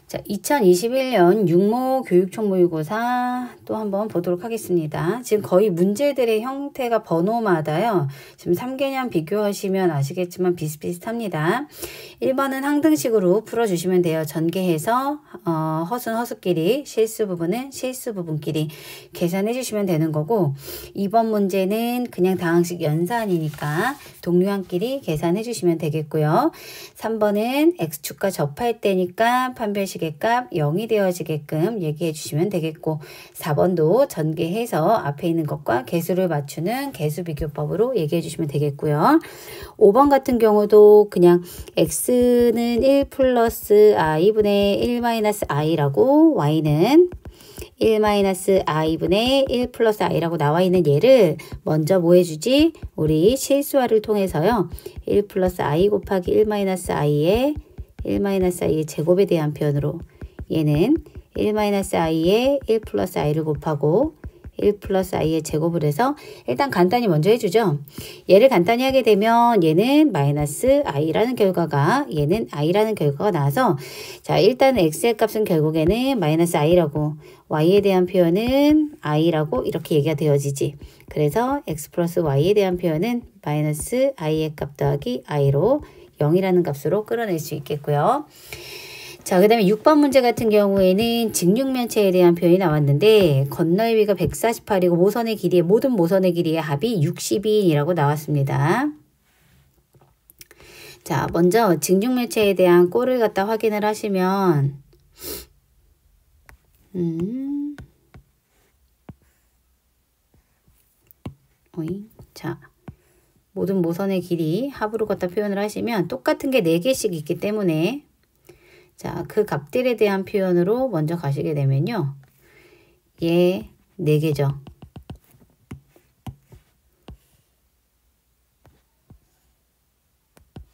자, 2021년 육모 교육총모의고사 또 한번 보도록 하겠습니다. 지금 거의 문제들의 형태가 번호마다요. 지금 3개년 비교하시면 아시겠지만 비슷비슷합니다. 1번은 항등식으로 풀어주시면 돼요. 전개해서 허수는 허수끼리, 실수 부분은 실수 부분끼리 계산해 주시면 되는 거고, 2번 문제는 그냥 다항식 연산이니까 동류항끼리 계산해 주시면 되겠고요. 3번은 x축과 접할 때니까 판별식의 값 0이 되어지게끔 얘기해 주시면 되겠고, 4번도 전개해서 앞에 있는 것과 개수를 맞추는 개수비교법으로 얘기해 주시면 되겠고요. 5번 같은 경우도 그냥 x는 1 플러스 i분의 1 마이너스 i라고, y는 1 마이너스 i분의 1 플러스 i라고 나와 있는 얘를 먼저 뭐 해주지? 우리 실수화를 통해서요. 1 플러스 i 곱하기 1 마이너스 i의 1 마이너스 i의 제곱에 대한 표현으로, 얘는 1 마이너스 i의 1 플러스 i를 곱하고 1 플러스 i의 제곱을 해서 일단 간단히 먼저 해주죠. 얘를 간단히 하게 되면 얘는 마이너스 i라는 결과가, 얘는 i라는 결과가 나와서, 자, 일단 x의 값은 결국에는 마이너스 i라고, y에 대한 표현은 i라고 이렇게 얘기가 되어지지. 그래서 x 플러스 y에 대한 표현은 마이너스 i의 값 더하기 i로 0이라는 값으로 끌어낼 수 있겠고요. 자, 그 다음에 6번 문제 같은 경우에는 직육면체에 대한 표현이 나왔는데, 건널비가 148이고 모선의 길이의, 모든 모선의 길이의 합이 60이라고 나왔습니다. 자, 먼저 직육면체에 대한 꼴을 갖다 확인을 하시면, 자, 모든 모선의 길이 합으로 갖다 표현을 하시면 똑같은 게 4개씩 있기 때문에, 자, 그 값들에 대한 표현으로 먼저 가시게 되면요. 얘 4개죠.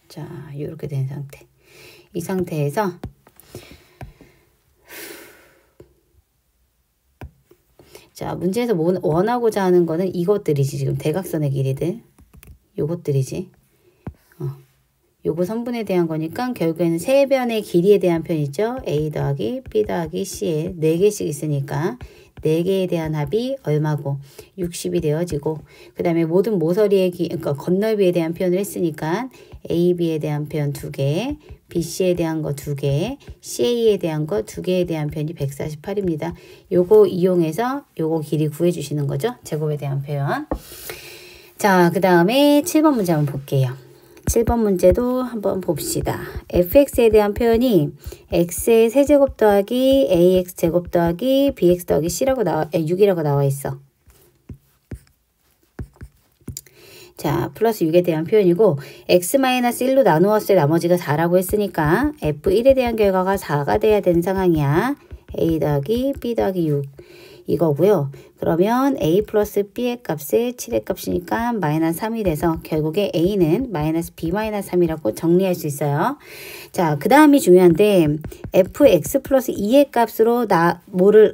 자, 이렇게 된 상태. 이 상태에서 자, 문제에서 원하고자 하는 거는 이것들이지. 지금 대각선의 길이들. 요것들이지. 요거 선분에 대한 거니까 결국에는 세 변의 길이에 대한 표현이죠. A 더하기 B 더하기 C에 4개씩 있으니까 4개에 대한 합이 얼마고 60이 되어지고, 그 다음에 모든 모서리의 그러니까 건널비에 대한 표현을 했으니까 A, B에 대한 표현 2개, B, C에 대한 거 2개, CA에 대한 거 2개에 대한 표현이 148입니다. 요거 이용해서 요거 길이 구해주시는 거죠. 제곱에 대한 표현. 자, 그 다음에 7번 문제 한번 볼게요. 7번 문제도 한번 봅시다. fx에 대한 표현이 x의 세제곱 더하기 ax 제곱 더하기 bx 더하기 c라고 6이라고 나와 있어. 자, 플러스 6에 대한 표현이고, x-1로 나누었을 때 나머지가 4라고 했으니까 f1에 대한 결과가 4가 돼야 되는 상황이야. a 더하기 b 더하기 6 이거고요. 그러면 a 플러스 b의 값에 7의 값이니까 마이너스 3이 돼서 결국에 a는 마이너스 b 마이너스 3이라고 정리할 수 있어요. 자, 그 다음이 중요한데, fx 플러스 2의 값으로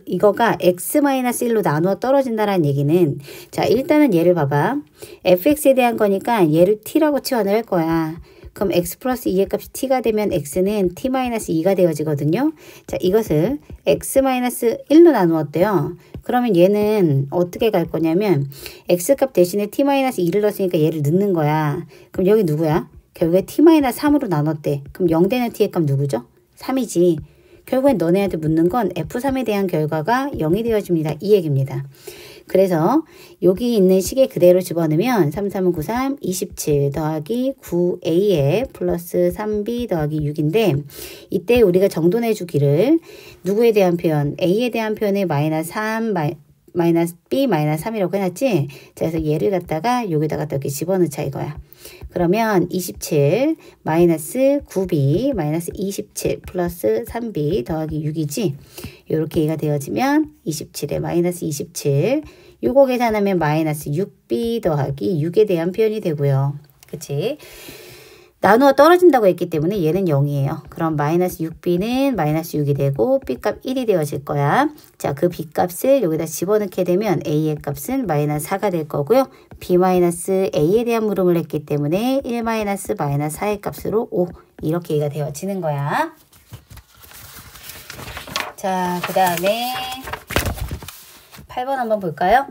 이거가 x 마이너스 1로 나누어 떨어진다는 얘기는, 자, 일단은 얘를 봐봐. fx에 대한 거니까 얘를 t라고 치환을 할 거야. 그럼 x 플러스 2의 값이 t가 되면 x는 t 마이너스 2가 되어지거든요. 자, 이것을 x 마이너스 1로 나누었대요. 그러면 얘는 어떻게 갈 거냐면 x 값 대신에 t 마이너스 2를 넣었으니까 얘를 넣는 거야. 그럼 여기 누구야? 결국에 t 마이너스 3으로 나눴대. 그럼 0 되는 t의 값 누구죠? 3이지. 결국엔 너네한테 묻는 건 f3에 대한 결과가 0이 되어집니다. 이 얘기입니다. 그래서 여기 있는 식에 그대로 집어넣으면 3, 3은 9, 3, 27 더하기 9a에 플러스 3b 더하기 6인데, 이때 우리가 정돈해주기를 누구에 대한 표현, a에 대한 표현에 마이너스 3, 마이너스 b 마이너스 3이라고 해놨지. 자, 그래서 얘를 갖다가 여기다가 이렇게 집어넣자 이거야. 그러면 27 마이너스 9b 마이너스 27 플러스 3b 더하기 6이지. 이렇게 얘가 되어지면 27에 마이너스 27, 요거 계산하면 마이너스 6b 더하기 6에 대한 표현이 되고요. 그치? 나누어 떨어진다고 했기 때문에 얘는 0이에요. 그럼 마이너스 6b는 마이너스 6이 되고 b값 1이 되어질 거야. 자, 그 b값을 여기다 집어넣게 되면 a의 값은 마이너스 4가 될 거고요. b 마이너스 a에 대한 물음을 했기 때문에 1 마이너스 마이너스 4의 값으로 5 이렇게 얘가 되어지는 거야. 자, 그 다음에 8번 한번 볼까요?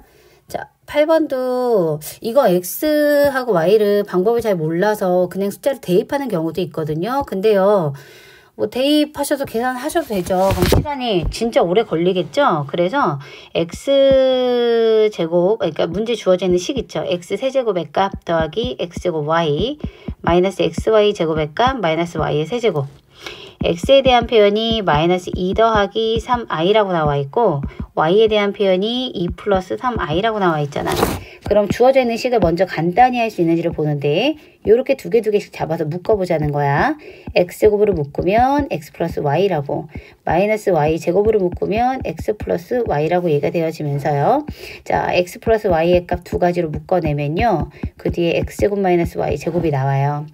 자, 8번도 이거 x하고 y를 방법을 잘 몰라서 그냥 숫자를 대입하는 경우도 있거든요. 근데요, 뭐 대입하셔도 계산하셔도 되죠. 그럼 시간이 진짜 오래 걸리겠죠. 그래서 x제곱, 그러니까 문제 주어져 있는 식 있죠. x 세제곱의 값 더하기 x제곱 y 마이너스 xy 제곱의 값 마이너스 y의 세제곱. x에 대한 표현이 마이너스 2 더하기 3i라고 나와 있고 y에 대한 표현이 2 플러스 3i라고 나와 있잖아. 그럼 주어져 있는 식을 먼저 간단히 할 수 있는지를 보는데 이렇게 두 개씩 잡아서 묶어보자는 거야. x제곱으로 묶으면 x 플러스 y라고, 마이너스 y제곱으로 묶으면 x 플러스 y라고 얘가 되어지면서요. 자, x 플러스 y의 값 두 가지로 묶어내면요. 그 뒤에 x제곱 마이너스 y제곱이 나와요.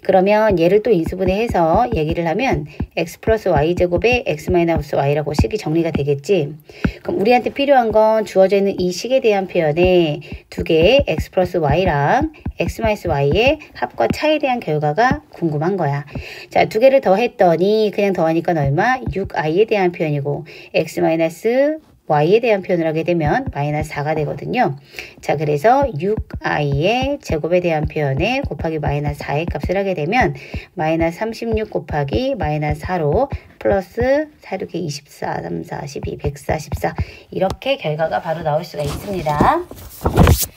그러면 얘를 또 인수분해해서 얘기를 하면 x 플러스 y제곱에 x 마이너스 y라고 식이 정리가 되겠지. 그럼 우리한테 필요한 건 주어져 있는 이 식에 대한 표현에 두 개의 x 플러스 y랑 x 마이너스 y의 합과 차에 대한 결과가 궁금한 거야. 자, 두 개를 더했더니 그냥 더하니까 얼마? 6i에 대한 표현이고 x 마이너스 y에 대한 표현을 하게 되면 마이너스 4가 되거든요. 자, 그래서 6i의 제곱에 대한 표현에 곱하기 마이너스 4의 값을 하게 되면 마이너스 36 곱하기 마이너스 4로 플러스 4, 6에 24, 3, 4, 12, 144 이렇게 결과가 바로 나올 수가 있습니다.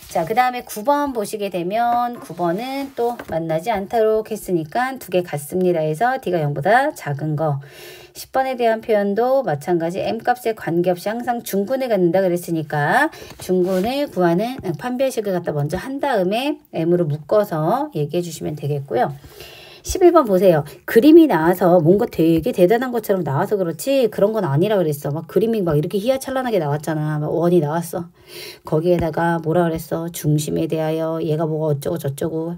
자, 그 다음에 9번 보시게 되면 9번은 또 만나지 않도록 했으니까 두 개 같습니다 해서 D가 0보다 작은 거. 10번에 대한 표현도 마찬가지 M값에 관계없이 항상 중군을 갖는다 그랬으니까 중군을 구하는 판별식을 갖다 먼저 한 다음에 M으로 묶어서 얘기해 주시면 되겠고요. 11번 보세요. 그림이 나와서 뭔가 되게 대단한 것처럼 나와서 그렇지 그런 건 아니라 그랬어. 막 그림이 막 이렇게 희야찬란하게 나왔잖아. 막 원이 나왔어. 거기에다가 뭐라 그랬어. 중심에 대하여 얘가 뭐가 어쩌고 저쩌고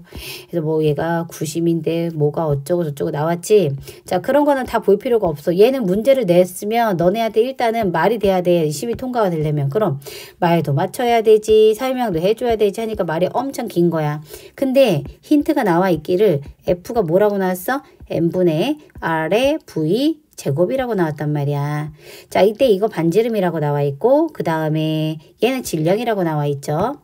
그래서 뭐 얘가 구심인데 뭐가 어쩌고 저쩌고 나왔지. 자, 그런 거는 다 볼 필요가 없어. 얘는 문제를 냈으면 너네한테 일단은 말이 돼야 돼. 시험이 통과가 되려면. 그럼 말도 맞춰야 되지. 설명도 해줘야 되지 하니까 말이 엄청 긴 거야. 근데 힌트가 나와 있기를 F가 뭐라고 나왔어? n분의 r의 v 제곱이라고 나왔단 말이야. 자, 이때 이거 반지름이라고 나와 있고 그 다음에 얘는 질량이라고 나와 있죠.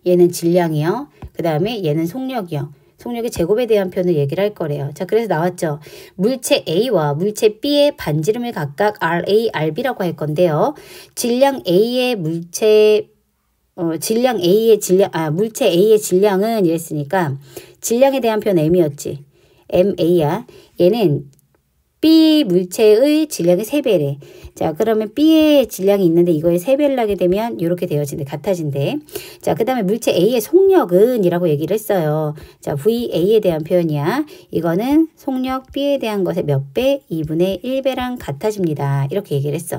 얘는 질량이요. 그 다음에 얘는 속력이요. 속력의 제곱에 대한 표현을 얘기를 할 거래요. 자, 그래서 나왔죠. 물체 A와 물체 B의 반지름을 각각 RA, RB라고 할 건데요. 질량 A의 물체 물체 A의 질량은 이랬으니까 질량에 대한 표현 M이었지. MA야. 얘는 B 물체의 질량의 3배래. 자, 그러면 B의 질량이 있는데 이거에 3배를 하게 되면 이렇게 되어진대. 같아진대. 자, 그 다음에 물체 A의 속력은 이라고 얘기를 했어요. 자, VA에 대한 표현이야. 이거는 속력 B에 대한 것의 몇 배? 2분의 1배랑 같아집니다. 이렇게 얘기를 했어.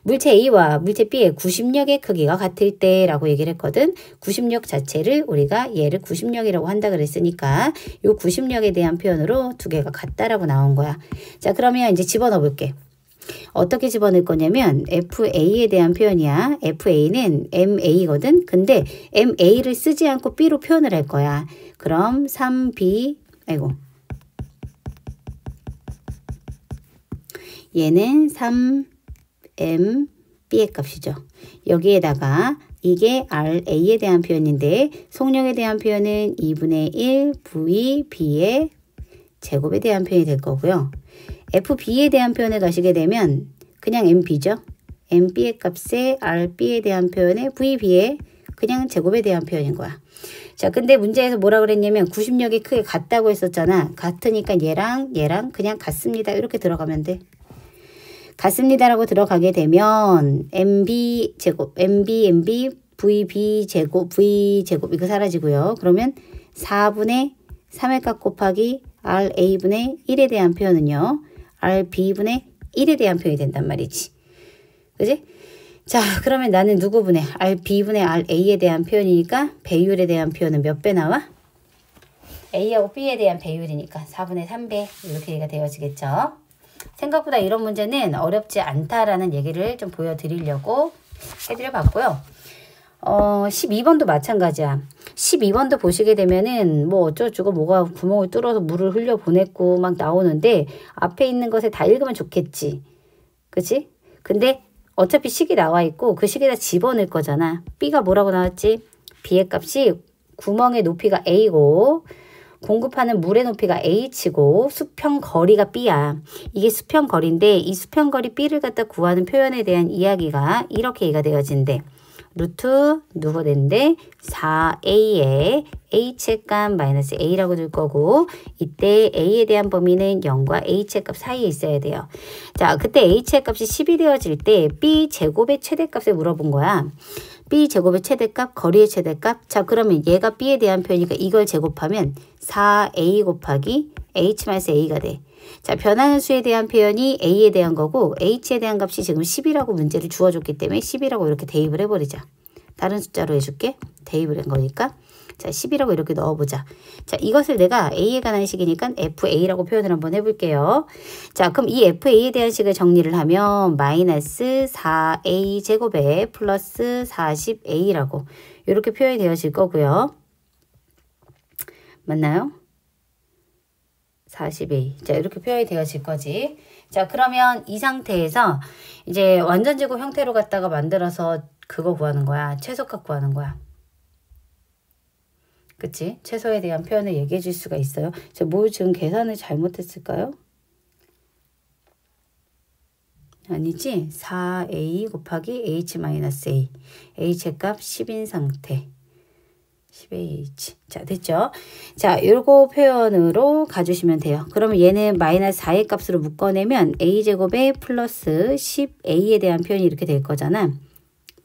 물체 A와 물체 B의 구심력의 크기가 같을 때 라고 얘기를 했거든. 구심력 자체를 우리가 얘를 구심력이라고 한다 그랬으니까 이 구심력에 대한 표현으로 두 개가 같다라고 나온 거야. 자, 그러면 이제 집어넣어 볼게. 어떻게 집어넣을 거냐면 FA에 대한 표현이야. FA는 MA거든. 근데 MA를 쓰지 않고 B로 표현을 할 거야. 그럼 3B, 아이고. 얘는 3M, B의 값이죠. 여기에다가 이게 RA에 대한 표현인데 속력에 대한 표현은 2분의 1 V, B의 제곱에 대한 표현이 될 거고요. FB에 대한 표현을 가시게 되면 그냥 MB죠. MB의 값에 RB에 대한 표현에 VB의 그냥 제곱에 대한 표현인 거야. 자, 근데 문제에서 뭐라 그랬냐면 구심력이 크게 같다고 했었잖아. 같으니까 얘랑 그냥 같습니다. 이렇게 들어가면 돼. 같습니다라고 들어가게 되면 MB 제곱, MB, VB 제곱, V 제곱 이거 사라지고요. 그러면 4분의 3의 값 곱하기 RA분의 1에 대한 표현은요. RB분의 1에 대한 표현이 된단 말이지. 그지? 자, 그러면 나는 누구분의 RB분의 RA에 대한 표현이니까 배율에 대한 표현은 몇 배 나와? A하고 B에 대한 배율이니까 4분의 3배 이렇게 얘기가 되어지겠죠. 생각보다 이런 문제는 어렵지 않다라는 얘기를 좀 보여드리려고 해드려 봤고요. 12번도 마찬가지야. 12번도 보시게 되면은 뭐 어쩌고저쩌고 뭐가 구멍을 뚫어서 물을 흘려 보냈고 막 나오는데 앞에 있는 것에 다 읽으면 좋겠지. 그치? 근데 어차피 식이 나와 있고 그 식에다 집어넣을 거잖아. B가 뭐라고 나왔지? B의 값이 구멍의 높이가 A고 공급하는 물의 높이가 H고 수평 거리가 B야. 이게 수평 거리인데 이 수평 거리 B를 갖다 구하는 표현에 대한 이야기가 이렇게 얘가 되어진대. 루트 누가 된대? 4a에 h의 값 마이너스 a라고 줄 거고 이때 a에 대한 범위는 0과 h의 값 사이에 있어야 돼요. 자, 그때 h의 값이 10이 되어질 때 b 제곱의 최대값을 물어본 거야. b 제곱의 최대값, 거리의 최대값. 자, 그러면 얘가 b에 대한 표현이니까 이걸 제곱하면 4a 곱하기 h-a가 돼. 자, 변하는 수에 대한 표현이 a에 대한 거고 h에 대한 값이 지금 10이라고 문제를 주어줬기 때문에 10이라고 이렇게 대입을 해버리자. 다른 숫자로 해줄게. 대입을 한 거니까. 자, 10이라고 이렇게 넣어보자. 자, 이것을 내가 a에 관한 식이니까 fa라고 표현을 한번 해볼게요. 자, 그럼 이 fa에 대한 식을 정리를 하면 마이너스 4a 제곱에 플러스 40a라고 이렇게 표현이 되어질 거고요. 맞나요? 40a. 자, 이렇게 표현이 되어질 거지. 자, 그러면 이 상태에서 이제 완전제곱 형태로 갖다가 만들어서 그거 구하는 거야. 최소값 구하는 거야. 그치? 최소에 대한 표현을 얘기해 줄 수가 있어요. 저 뭐 지금 계산을 잘못했을까요? 아니지? 4a 곱하기 h-a. h의 값 10인 상태. 10AH. 자, 됐죠? 자, 요거 표현으로 가주시면 돼요. 그러면 얘는 마이너스 4의 값으로 묶어내면 a제곱에 플러스 10a에 대한 표현이 이렇게 될 거잖아.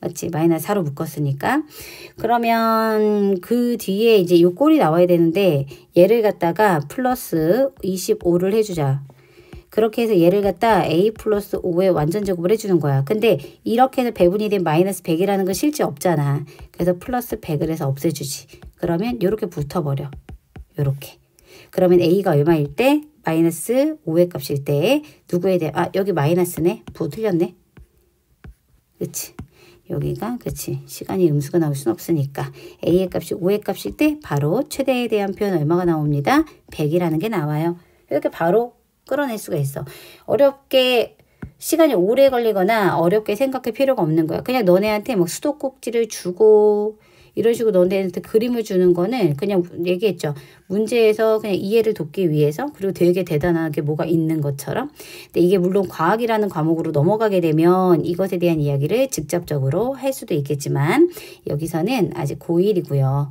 맞지? 마이너스 4로 묶었으니까. 그러면 그 뒤에 이제 요 꼴이 나와야 되는데 얘를 갖다가 플러스 25를 해주자. 그렇게 해서 얘를 갖다 a 플러스 5에 완전 제곱을 해주는 거야. 근데 이렇게 해서 배분이 된 마이너스 100이라는 건 실제 없잖아. 그래서 플러스 100을 해서 없애주지. 그러면 요렇게 붙어버려. 요렇게. 그러면 a가 얼마일 때? 마이너스 5의 값일 때 누구에 대해 여기 마이너스네. 부 틀렸네. 그치? 여기가 그치? 시간이 음수가 나올 순 없으니까 a의 값이 5의 값일 때 바로 최대에 대한 표현 얼마가 나옵니다. 100이라는 게 나와요. 이렇게 바로 끌어낼 수가 있어. 어렵게 시간이 오래 걸리거나 어렵게 생각할 필요가 없는 거야. 그냥 너네한테 뭐 수도꼭지를 주고 이런 식으로 너네한테 그림을 주는 거는 그냥 얘기했죠. 문제에서 그냥 이해를 돕기 위해서 그리고 되게 대단하게 뭐가 있는 것처럼. 근데 이게 물론 과학이라는 과목으로 넘어가게 되면 이것에 대한 이야기를 직접적으로 할 수도 있겠지만 여기서는 아직 고1이고요.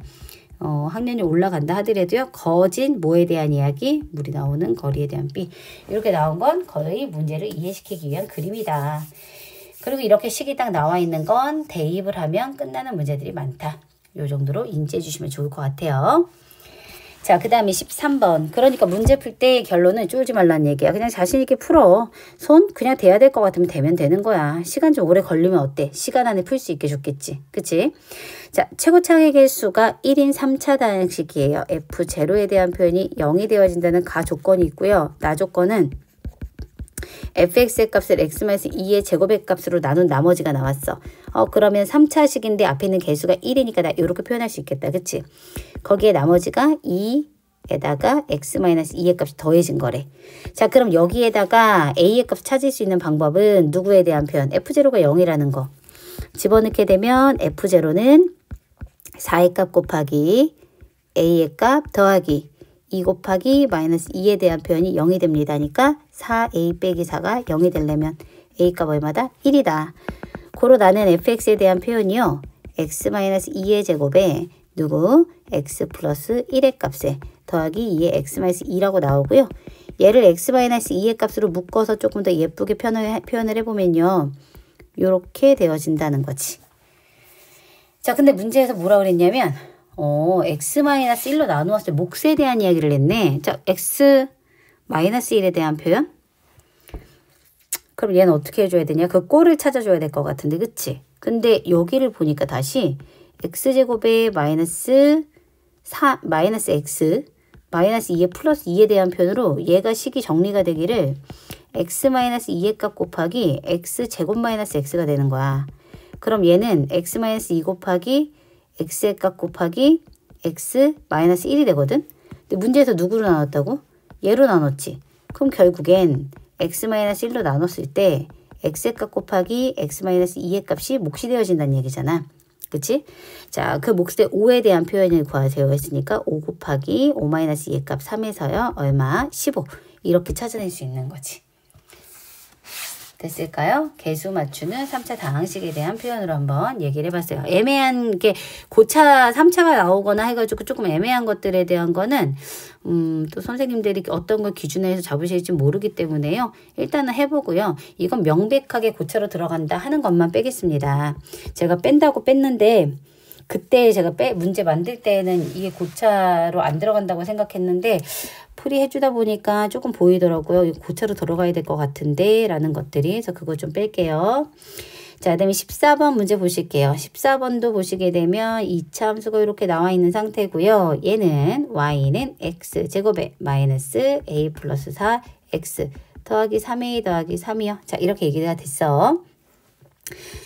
학년이 올라간다 하더라도요. 거진 뭐에 대한 이야기? 물이 나오는 거리에 대한 B. 이렇게 나온 건 거의 문제를 이해시키기 위한 그림이다. 그리고 이렇게 식이 딱 나와 있는 건 대입을 하면 끝나는 문제들이 많다. 요 정도로 인지해 주시면 좋을 것 같아요. 자, 그 다음에 13번. 그러니까 문제 풀 때 결론은 쫄지 말라는 얘기야. 그냥 자신 있게 풀어. 손 그냥 대야 될 것 같으면 대면 되는 거야. 시간 좀 오래 걸리면 어때? 시간 안에 풀 수 있게 좋겠지. 그치? 자, 최고차의 개수가 1인 3차 다항식이에요. F0에 대한 표현이 0이 되어진다는 가 조건이 있고요. 나 조건은 fx의 값을 x-2의 제곱의 값으로 나눈 나머지가 나왔어. 그러면 3차식인데 앞에 있는 개수가 1이니까 나 이렇게 표현할 수 있겠다. 그치? 거기에 나머지가 2에다가 x-2의 값이 더해진 거래. 자, 그럼 여기에다가 a의 값 찾을 수 있는 방법은 누구에 대한 표현? f0가 0이라는 거. 집어넣게 되면 f0는 4의 값 곱하기 a의 값 더하기 2 곱하기 마이너스 2에 대한 표현이 0이 됩니다. 그러니까 4a 빼기 4가 0이 되려면 a값 얼마다? 1이다. 고로 나는 fx에 대한 표현이요. x-2의 제곱에 누구? x 플러스 1의 값에 더하기 2의 x-2라고 나오고요. 얘를 x-2의 값으로 묶어서 조금 더 예쁘게 표현을 해보면요. 이렇게 되어진다는 거지. 자, 근데 문제에서 뭐라 그랬냐면 x-1로 나누었을 때 몫에 대한 이야기를 했네. 자, x-1에 대한 표현? 그럼 얘는 어떻게 해줘야 되냐? 그 꼴을 찾아줘야 될 것 같은데, 그치? 근데 여기를 보니까 다시 x제곱에 마이너스 x 마이너스 2의 플러스 2에 대한 표현으로 얘가 식이 정리가 되기를 x-2의 값 곱하기 x제곱 마이너스 x가 되는 거야. 그럼 얘는 x-2 곱하기 x의 값 곱하기 x-1이 되거든. 근데 문제에서 누구로 나눴다고? 얘로 나눴지. 그럼 결국엔 x-1로 나눴을 때 x의 값 곱하기 x-2의 값이 몫이 되어진다는 얘기잖아. 그치? 자, 그 몫의 5에 대한 표현을 구하세요 했으니까 5 곱하기 5-2의 값 3에서요. 얼마? 15. 이렇게 찾아낼 수 있는 거지. 됐을까요? 개수 맞추는 3차 다항식에 대한 표현으로 한번 얘기를 해봤어요. 애매한 게 고차 3차가 나오거나 해가지고 조금 애매한 것들에 대한 거는 또 선생님들이 어떤 걸 기준으로 해서 잡으실지 모르기 때문에요. 일단은 해보고요. 이건 명백하게 고차로 들어간다 하는 것만 빼겠습니다. 제가 뺀다고 뺐는데 그때 제가 문제 만들 때는 이게 고차로 안 들어간다고 생각했는데 풀이 해주다 보니까 조금 보이더라고요. 이거 고차로 들어가야 될 것 같은데 라는 것들이. 그래서 그거 좀 뺄게요. 자, 그 다음에 14번 문제 보실게요. 14번도 보시게 되면 2차 함수가 이렇게 나와 있는 상태고요. 얘는 y는 x제곱에 마이너스 a 플러스 4x 더하기 3a 더하기 3이요. 자, 이렇게 얘기가 됐어.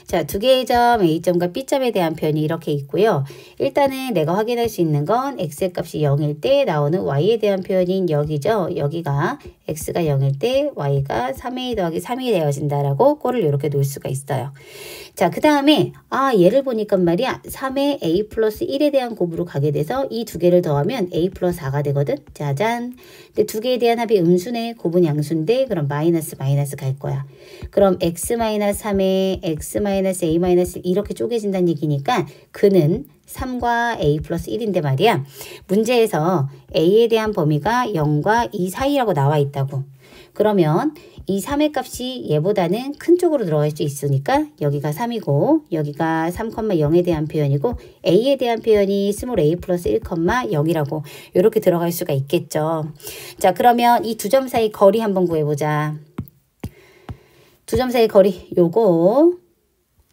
자, 두 개의 점 A점과 B점에 대한 표현이 이렇게 있고요. 일단은 내가 확인할 수 있는 건 X의 값이 0일 때 나오는 Y에 대한 표현인 여기죠. 여기가 X가 0일 때 Y가 3A 더하기 3이 되어진다라고 꼴을 이렇게 놓을 수가 있어요. 자, 그 다음에 얘를 보니까 말이야 3의 A 플러스 1에 대한 곱으로 가게 돼서 이 두 개를 더하면 A 플러스 4가 되거든. 짜잔. 근데 두 개에 대한 합이 음수네. 곱은 양수인데 그럼 마이너스 갈 거야. 그럼 x-3에 x-a-1 이렇게 쪼개진다는 얘기니까 그는 3과 a 플러스 1인데 말이야. 문제에서 a에 대한 범위가 0과 2 사이라고 나와 있다고. 그러면 이 3의 값이 얘보다는 큰 쪽으로 들어갈 수 있으니까 여기가 3이고 여기가 3,0에 대한 표현이고 a에 대한 표현이 스몰 a 플러스 1,0이라고 이렇게 들어갈 수가 있겠죠. 자, 그러면 이 두 점 사이 거리 한번 구해보자. 두 점 사이 거리 요거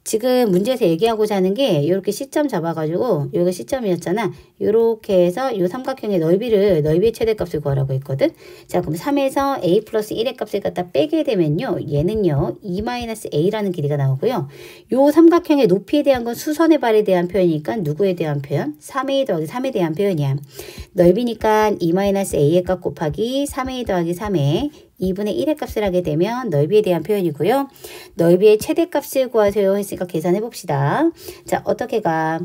지금 문제에서 얘기하고자 하는 게 이렇게 시점 잡아가지고 요거 시점이었잖아. 요렇게 해서 요 삼각형의 넓이의 최대값을 구하라고 했거든. 자, 그럼 3에서 a 플러스 1의 값을 갖다 빼게 되면요. 얘는요. 2-a라는 길이가 나오고요. 요 삼각형의 높이에 대한 건 수선의 발에 대한 표현이니까 누구에 대한 표현? 3a 더하기 3에 대한 표현이야. 넓이니까 2-a의 값 곱하기 3a 더하기 3에 2분의 1의 값을 하게 되면 넓이에 대한 표현이고요. 넓이의 최대값을 구하세요 했으니까 계산해 봅시다. 자, 어떻게 가?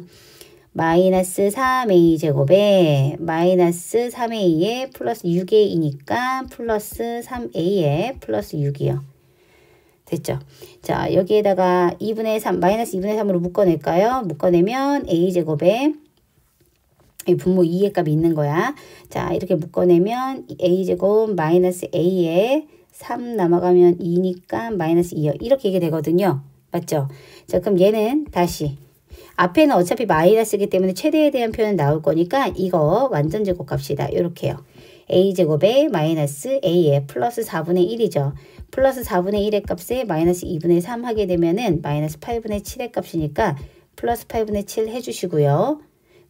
마이너스 3a 제곱에 마이너스 3a에 플러스 6a이니까 플러스 3a에 플러스 6이요. 됐죠? 자, 여기에다가 2분의 3, 마이너스 2분의 3으로 묶어낼까요? 묶어내면 a 제곱에 분모 2의 값이 있는 거야. 자, 이렇게 묶어내면 a제곱 마이너스 a에 3 남아가면 2니까 마이너스 2요. 이렇게 얘기 되거든요. 맞죠? 자, 그럼 얘는 다시 앞에는 어차피 마이너스이기 때문에 최대에 대한 표현 나올 거니까 이거 완전 제곱 값이다. 이렇게요. a제곱에 마이너스 a에 플러스 4분의 1이죠. 플러스 4분의 1의 값에 마이너스 2분의 3 하게 되면은 마이너스 8분의 7의 값이니까 플러스 8분의 7 해주시고요.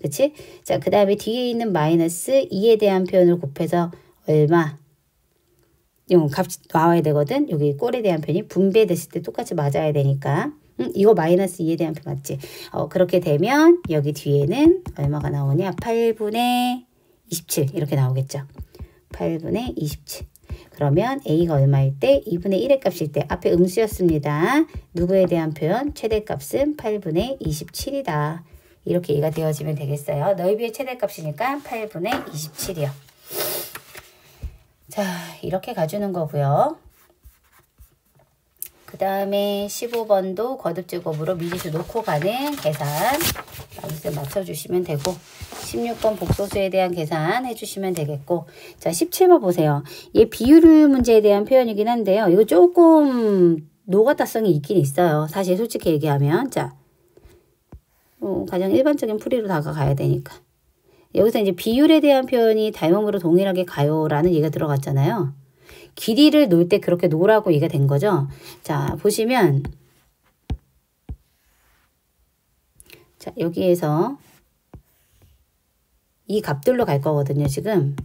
그치? 자, 그 다음에 뒤에 있는 마이너스 2에 대한 표현을 곱해서 얼마? 요 값이 나와야 되거든. 여기 꼴에 대한 표현이 분배됐을 때 똑같이 맞아야 되니까. 이거 마이너스 2에 대한 표현 맞지? 그렇게 되면 여기 뒤에는 얼마가 나오냐? 8분의 27 이렇게 나오겠죠. 8분의 27. 그러면 a가 얼마일 때? 2분의 1의 값일 때. 앞에 음수였습니다. 누구에 대한 표현? 최대값은 8분의 27이다. 이렇게 이해가 되어지면 되겠어요. 넓이의 최대값이니까 8분의 27이요. 자, 이렇게 가주는 거고요. 그 다음에 15번도 거듭제곱으로 미지수 놓고 가는 계산 여기서 맞춰주시면 되고 16번 복소수에 대한 계산 해주시면 되겠고 자 17번 보세요. 얘 비율 문제에 대한 표현이긴 한데요. 이거 조금 노가다성이 있긴 있어요. 사실 솔직히 얘기하면 자 가장 일반적인 풀이로 다가가야 되니까 여기서 이제 비율에 대한 표현이 닮음으로 동일하게 가요라는 얘기가 들어갔잖아요. 길이를 놓을 때 그렇게 놓으라고 얘기가 된 거죠. 자, 보시면 자, 여기에서 이 값들로 갈 거거든요, 지금.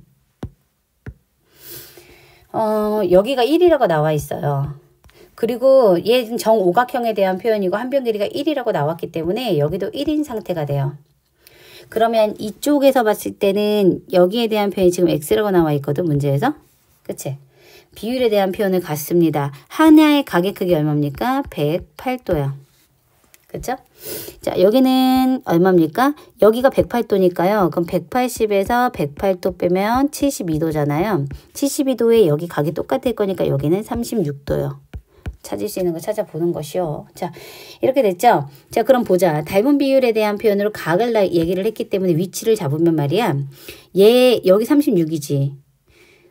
여기가 1이라고 나와 있어요. 그리고 얘는 정오각형에 대한 표현이고 한 변 길이가 1이라고 나왔기 때문에 여기도 1인 상태가 돼요. 그러면 이쪽에서 봤을 때는 여기에 대한 표현이 지금 x라고 나와 있거든, 문제에서. 그치? 비율에 대한 표현을 갖습니다. 하나의 가계 크기 얼마입니까? 108도요. 그쵸? 자, 여기는 얼마입니까? 여기가 108도니까요. 그럼 180에서 108도 빼면 72도잖아요. 72도에 여기 각이 똑같을 거니까 여기는 36도요. 찾을 수 있는 거 찾아보는 것이요. 자, 이렇게 됐죠? 자, 그럼 보자. 닮은 비율에 대한 표현으로 각을 얘기를 했기 때문에 위치를 잡으면 말이야. 얘 여기 36이지.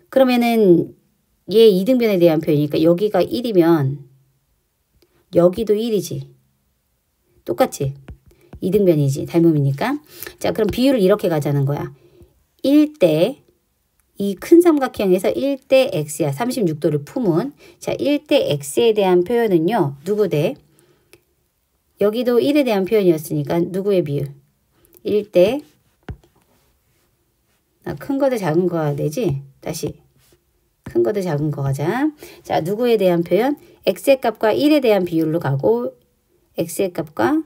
그러면은 얘 이등변에 대한 표현이니까 여기가 1이면 여기도 1이지. 똑같지? 이등변이지. 닮음이니까. 자, 그럼 비율을 이렇게 가자는 거야. 1대 이 큰 삼각형에서 1대 x야. 36도를 품은. 자, 1대 x에 대한 표현은요. 누구 대? 여기도 1에 대한 표현이었으니까 누구의 비율? 1대 큰 거 대 작은 거 가야 되지? 다시. 큰 거 대 작은 거 가자. 자, 누구에 대한 표현? x의 값과 1에 대한 비율로 가고 x의 값과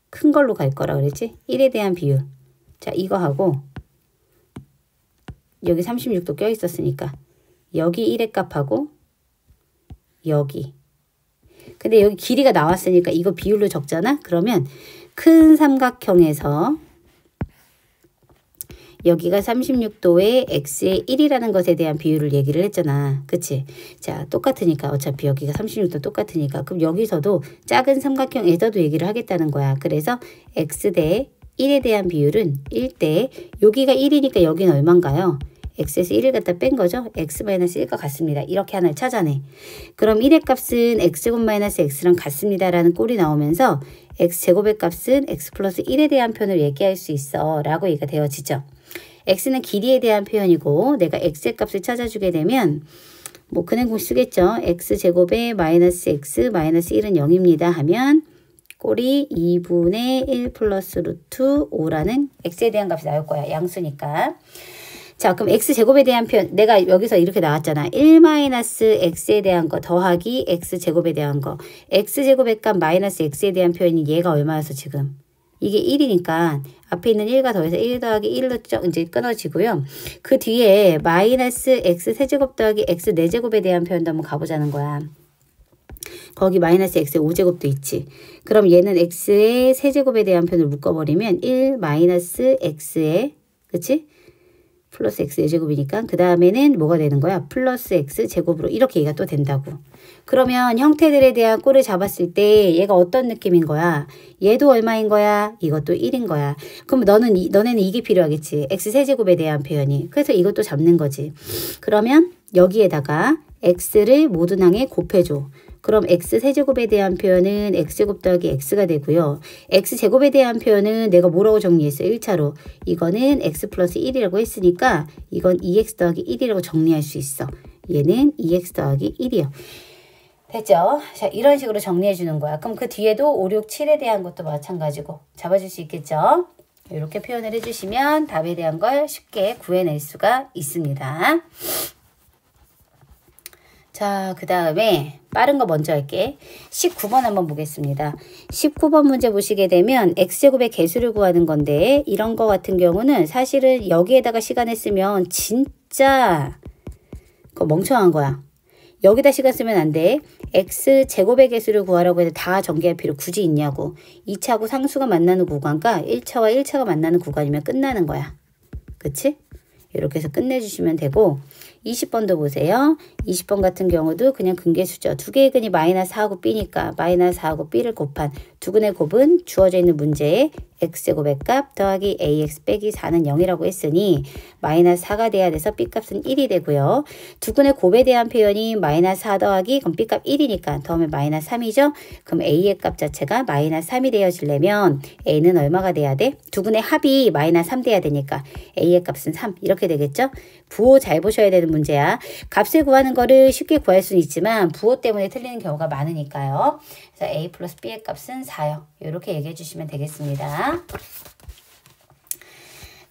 큰 걸로 갈 거라 그랬지? 1에 대한 비율. 자, 이거 하고 여기 36도 껴 있었으니까 여기 1의 값하고 여기. 근데 여기 길이가 나왔으니까 이거 비율로 적잖아? 그러면 큰 삼각형에서 여기가 36도에 x의 1이라는 것에 대한 비율을 얘기를 했잖아. 그치? 자, 똑같으니까 어차피 여기가 36도 똑같으니까 그럼 여기서도 작은 삼각형에서도 얘기를 하겠다는 거야. 그래서 x 대 1에 대한 비율은 1대 여기가 1이니까 여기는 얼마인가요? x에서 1을 갖다 뺀 거죠. x-1과 같습니다. 이렇게 하나를 찾아내. 그럼 1의 값은 x-x랑 같습니다. 라는 꼴이 나오면서 x제곱의 값은 x 플러스 1에 대한 표현을 얘기할 수 있어. 라고 얘기가 되어지죠. x는 길이에 대한 표현이고 내가 x의 값을 찾아주게 되면 뭐 근행공 쓰겠죠. x제곱에 마이너스 x 마이너스 1은 0입니다. 하면 꼴이 2분의 1 플러스 루트 5라는 x에 대한 값이 나올 거야. 양수니까. 자, 그럼 x제곱에 대한 표현 내가 여기서 이렇게 나왔잖아. 1 마이너스 x에 대한 거 더하기 x제곱에 대한 거. x제곱의 값 마이너스 x에 대한 표현이 얘가 얼마여서 지금. 이게 1이니까 앞에 있는 1과 더해서 1 더하기 1로 이제 끊어지고요. 그 뒤에 마이너스 x 세제곱 더하기 x 4제곱에 대한 표현도 한번 가보자는 거야. 거기 마이너스 x의 5제곱도 있지. 그럼 얘는 x의 세제곱에 대한 표현을 묶어버리면 1 마이너스 x의 그치? 플러스 x 4제곱이니까 그 다음에는 뭐가 되는 거야? 플러스 x 제곱으로 이렇게 얘가 또 된다고. 그러면 형태들에 대한 꼴을 잡았을 때 얘가 어떤 느낌인 거야? 얘도 얼마인 거야? 이것도 1인 거야. 그럼 너네는 이게 필요하겠지. x 세제곱에 대한 표현이. 그래서 이것도 잡는 거지. 그러면 여기에다가 x를 모든 항에 곱해줘. 그럼 x 세제곱에 대한 표현은 x제곱 더하기 x가 되고요. x제곱에 대한 표현은 내가 뭐라고 정리했어? 1차로. 이거는 x 플러스 1이라고 했으니까 이건 2x 더하기 1이라고 정리할 수 있어. 얘는 2x 더하기 1이요. 됐죠? 자, 이런 식으로 정리해 주는 거야. 그럼 그 뒤에도 5, 6, 7에 대한 것도 마찬가지고 잡아줄 수 있겠죠? 이렇게 표현을 해주시면 답에 대한 걸 쉽게 구해낼 수가 있습니다. 자, 그 다음에 빠른 거 먼저 할게. 19번 한번 보겠습니다. 19번 문제 보시게 되면 x제곱의 개수를 구하는 건데 이런 거 같은 경우는 사실은 여기에다가 시간을 쓰면 진짜 그거 멍청한 거야. 여기다 시간 쓰면 안 돼. x제곱의 개수를 구하라고 해서 다 전개할 필요 굳이 있냐고. 2차하고 상수가 만나는 구간과 1차와 1차가 만나는 구간이면 끝나는 거야. 그치? 이렇게 해서 끝내주시면 되고 20번도 보세요. 20번 같은 경우도 그냥 근계수죠. 두 개의 근이 마이너스 4하고 b니까 마이너스 4하고 b를 곱한 두 근의 곱은 주어져 있는 문제에 x제곱의 값 더하기 ax 빼기 4는 0이라고 했으니 마이너스 4가 돼야 돼서 b값은 1이 되고요. 두 근의 곱에 대한 표현이 마이너스 4 더하기 그럼 b값 1이니까 더하면 마이너스 3이죠. 그럼 a의 값 자체가 마이너스 3이 되어지려면 a는 얼마가 돼야 돼? 두 근의 합이 마이너스 3 돼야 되니까 a의 값은 3 이렇게 되겠죠. 부호 잘 보셔야 되는 문제야. 값을 구하는 거를 쉽게 구할 수는 있지만 부호 때문에 틀리는 경우가 많으니까요. 그래서 a 플러스 b의 값은 4요. 이렇게 얘기해 주시면 되겠습니다.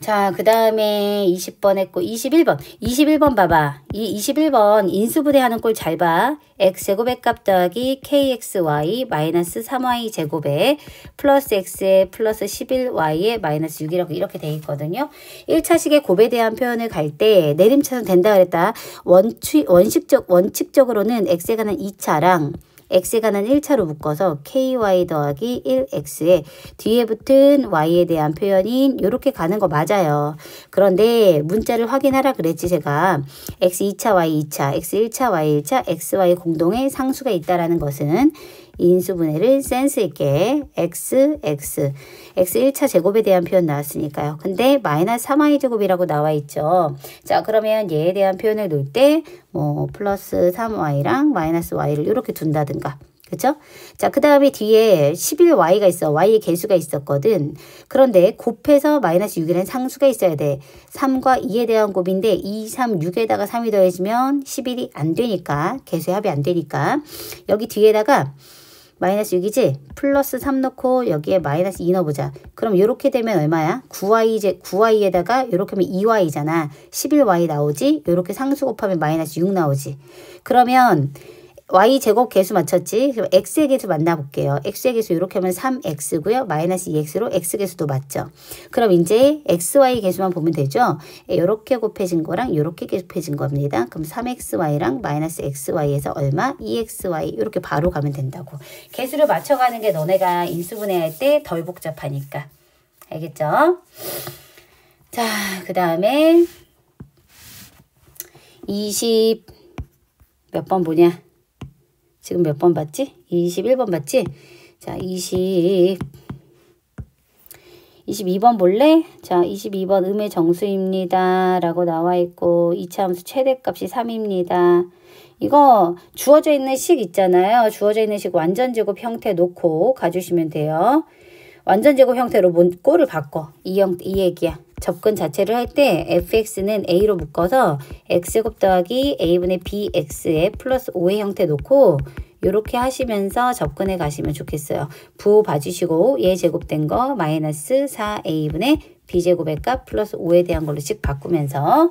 자, 그 다음에 20번 했고 21번. 21번 봐봐. 이 21번 인수분해하는 꼴 잘 봐. x제곱의 값 더하기 kxy 마이너스 3y 제곱에 플러스 x에 플러스 11y에 마이너스 6이라고 이렇게 돼 있거든요. 1차식의 곱에 대한 표현을 갈 때 내림차순 된다 그랬다. 원칙적으로는 x에 관한 2차랑 x에 관한 1차로 묶어서 ky 더하기 1x에 뒤에 붙은 y에 대한 표현인 이렇게 가는 거 맞아요. 그런데 문자를 확인하라 그랬지 제가. x 2차 y 2차 x 1차 y 1차 xy 공동의 상수가 있다라는 것은 인수분해를 센스 있게 x 1차 제곱에 대한 표현 나왔으니까요. 근데 마이너스 3y 제곱이라고 나와 있죠. 자, 그러면 얘에 대한 표현을 놓을 때 뭐 플러스 3y랑 마이너스 y를 이렇게 둔다든가. 그쵸? 자, 그 다음에 뒤에 11y가 있어. y의 개수가 있었거든. 그런데 곱해서 마이너스 6이라는 상수가 있어야 돼. 3과 2에 대한 곱인데 2, 3, 6에다가 3이 더해지면 11이 안 되니까. 개수의 합이 안 되니까. 여기 뒤에다가 마이너스 6이지? 플러스 3 넣고 여기에 마이너스 2 넣어보자. 그럼 이렇게 되면 얼마야? 9y에다가 이렇게 하면 2y잖아. 11y 나오지? 이렇게 상수 곱하면 마이너스 6 나오지. 그러면 y제곱 개수 맞췄지? 그럼 x의 개수 만나볼게요. x의 개수 이렇게 하면 3x고요. 마이너스 2x로 x개수도 맞죠. 그럼 이제 xy 개수만 보면 되죠. 이렇게 곱해진 거랑 이렇게 곱해진 겁니다. 그럼 3xy랑 마이너스 xy에서 얼마? 2xy 이렇게 바로 가면 된다고. 개수를 맞춰가는 게 너네가 인수분해할 때 덜 복잡하니까. 알겠죠? 자, 그 다음에 20 몇 번 보냐? 지금 몇 번 봤지? 21번 봤지? 자, 22번 볼래? 자, 22번 음의 정수입니다. 라고 나와 있고 2차 함수 최대값이 3입니다. 이거 주어져 있는 식 있잖아요. 주어져 있는 식 완전제곱 형태 놓고 가주시면 돼요. 완전제곱 형태로 꼴을 바꿔. 이 얘기야. 접근 자체를 할 때 fx는 a로 묶어서 x제곱 더하기 a분의 bx에 플러스 5의 형태 놓고 이렇게 하시면서 접근해 가시면 좋겠어요. 부호 봐주시고 얘 제곱된 거 마이너스 4a분의 b제곱의 값 플러스 5에 대한 걸로씩 바꾸면서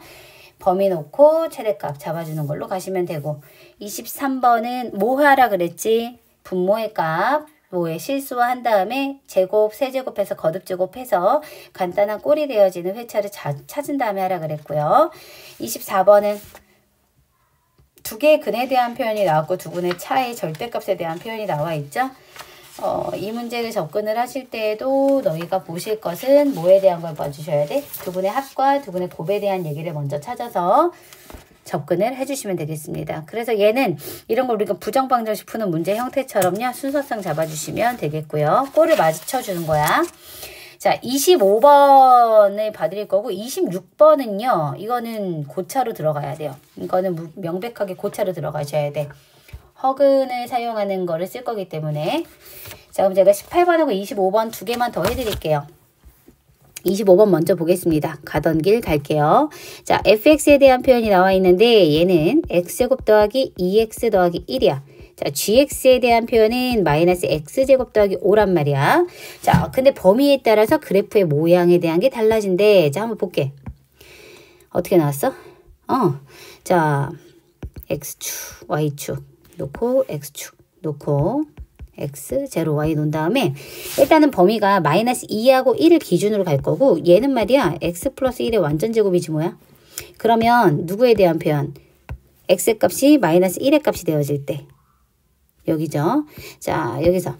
범위 놓고 최대값 잡아주는 걸로 가시면 되고 23번은 뭐 하라 그랬지? 분모의 값 뭐에 실수한 다음에 제곱, 세제곱해서 거듭제곱해서 간단한 꼴이 되어지는 회차를 찾은 다음에 하라 그랬고요. 24번은 두 개의 근에 대한 표현이 나왔고 두 분의 차의 절대값에 대한 표현이 나와 있죠. 이 문제를 접근을 하실 때에도 너희가 보실 것은 뭐에 대한 걸 봐주셔야 돼? 두 분의 합과 두 분의 곱에 대한 얘기를 먼저 찾아서 접근을 해주시면 되겠습니다. 그래서 얘는 이런 걸 우리가 부정방정식 푸는 문제 형태처럼요. 순서상 잡아주시면 되겠고요. 꼴을 맞춰주는 거야. 자, 25번을 봐드릴 거고 26번은요. 이거는 고차로 들어가야 돼요. 이거는 명백하게 고차로 들어가셔야 돼. 허근을 사용하는 거를 쓸 거기 때문에. 자, 그럼 제가 18번하고 25번 두 개만 더 해드릴게요. 25번 먼저 보겠습니다. 가던 길 갈게요. 자, fx에 대한 표현이 나와 있는데 얘는 x제곱 더하기 2x 더하기 1이야. 자, gx에 대한 표현은 마이너스 x제곱 더하기 5란 말이야. 자, 근데 범위에 따라서 그래프의 모양에 대한 게 달라진대. 자, 한번 볼게. 어떻게 나왔어? 자, x축, y축 놓고 x축 놓고 x, 0, y 놓은 다음에 일단은 범위가 마이너스 2하고 1을 기준으로 갈 거고 얘는 말이야 x 플러스 1의 완전제곱이지 뭐야? 그러면 누구에 대한 표현? x값이 마이너스 1의 값이 되어질 때 여기죠. 자, 여기서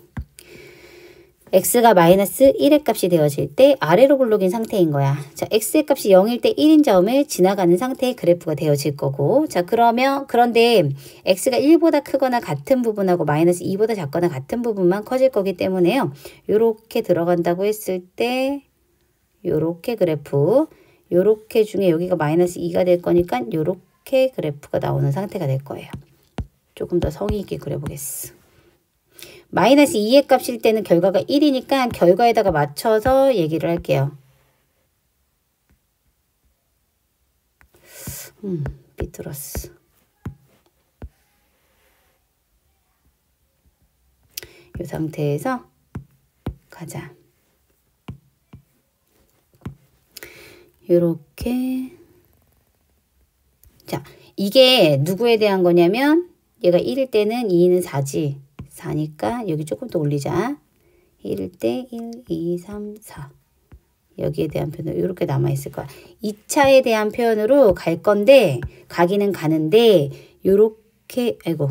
x가 마이너스 1의 값이 되어질 때 아래로 굴러긴 상태인 거야. 자, x의 값이 0일 때 1인 점을 지나가는 상태의 그래프가 되어질 거고 자, 그런데 x가 1보다 크거나 같은 부분하고 마이너스 2보다 작거나 같은 부분만 커질 거기 때문에요. 요렇게 들어간다고 했을 때 요렇게 그래프 요렇게 중에 여기가 마이너스 2가 될 거니까 요렇게 그래프가 나오는 상태가 될 거예요. 조금 더 성의 있게 그려보겠어. 마이너스 2의 값일 때는 결과가 1이니까 결과에다가 맞춰서 얘기를 할게요. 삐뚤었어. 이 상태에서 가자. 요렇게. 자, 이게 누구에 대한 거냐면 얘가 1일 때는 2는 4지. 4니까 여기 조금 더 올리자. 1일 때 1, 2, 3, 4. 여기에 대한 표현으로 이렇게 남아있을 거야. 2차에 대한 표현으로 갈 건데 가기는 가는데 요렇게 아이고